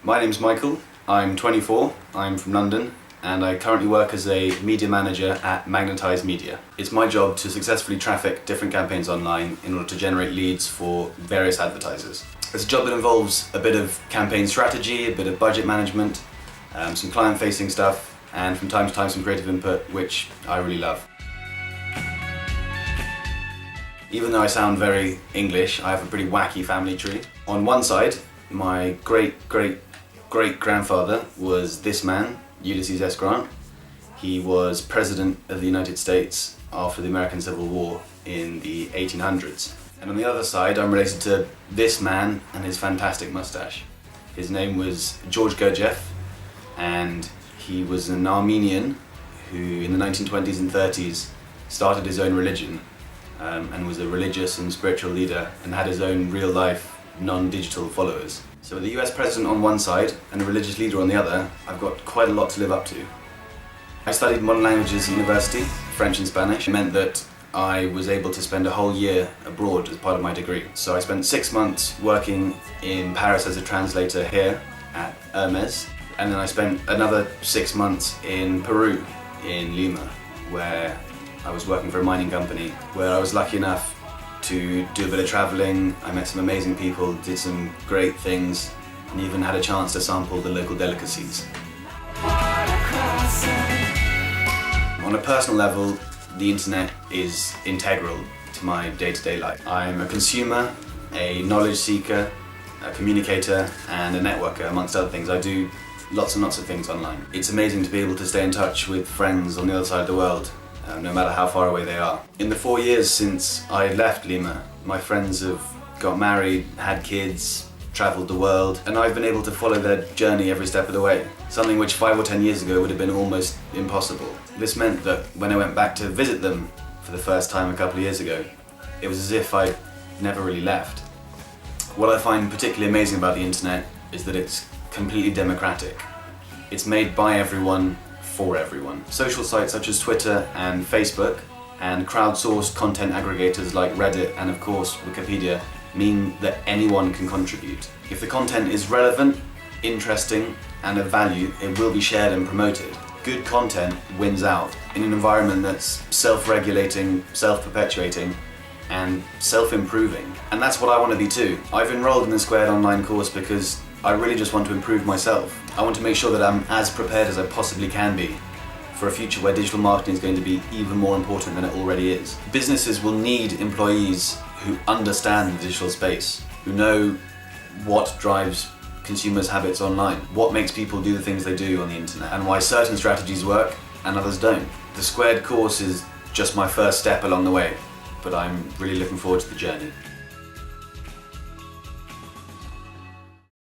My name's Michael, I'm 24, I'm from London, and I currently work as a media manager at Magnetize Media. It's my job to successfully traffic different campaigns online in order to generate leads for various advertisers. It's a job that involves a bit of campaign strategy, a bit of budget management, some client-facing stuff, and from time to time some creative input, which I really love. Even though I sound very English, I have a pretty wacky family tree. On one side, my great-great-great-grandfather was this man, Ulysses S. Grant. He was President of the United States after the American Civil War in the 1800s. And on the other side, I'm related to this man and his fantastic mustache. His name was George Gurdjieff, and he was an Armenian who in the 1920s and 30s started his own religion and was a religious and spiritual leader and had his own real-life, non-digital followers. So with the US president on one side and a religious leader on the other, I've got quite a lot to live up to. I studied modern languages at university, French and Spanish. It meant that I was able to spend a whole year abroad as part of my degree. So I spent 6 months working in Paris as a translator here at Hermes, and then I spent another 6 months in Peru, in Lima, where I was working for a mining company, where I was lucky enough to do a bit of travelling. I met some amazing people, did some great things, and even had a chance to sample the local delicacies. On a personal level, the internet is integral to my day-to-day life. I'm a consumer, a knowledge seeker, a communicator, and a networker, amongst other things. I do lots and lots of things online. It's amazing to be able to stay in touch with friends on the other side of the world, no matter how far away they are. In the 4 years since I left Lima, my friends have got married, had kids, travelled the world, and I've been able to follow their journey every step of the way. Something which 5 or 10 years ago would have been almost impossible. This meant that when I went back to visit them for the first time a couple of years ago, it was as if I'd never really left. What I find particularly amazing about the internet is that it's completely democratic. It's made by everyone, for everyone. Social sites such as Twitter and Facebook and crowdsourced content aggregators like Reddit and of course Wikipedia mean that anyone can contribute. If the content is relevant, interesting and of value, it will be shared and promoted. Good content wins out in an environment that's self-regulating, self-perpetuating and self-improving. And that's what I want to be too. I've enrolled in the Squared online course because I really just want to improve myself. I want to make sure that I'm as prepared as I possibly can be for a future where digital marketing is going to be even more important than it already is. Businesses will need employees who understand the digital space, who know what drives consumers' habits online, what makes people do the things they do on the internet, and why certain strategies work and others don't. The Squared course is just my first step along the way, but I'm really looking forward to the journey.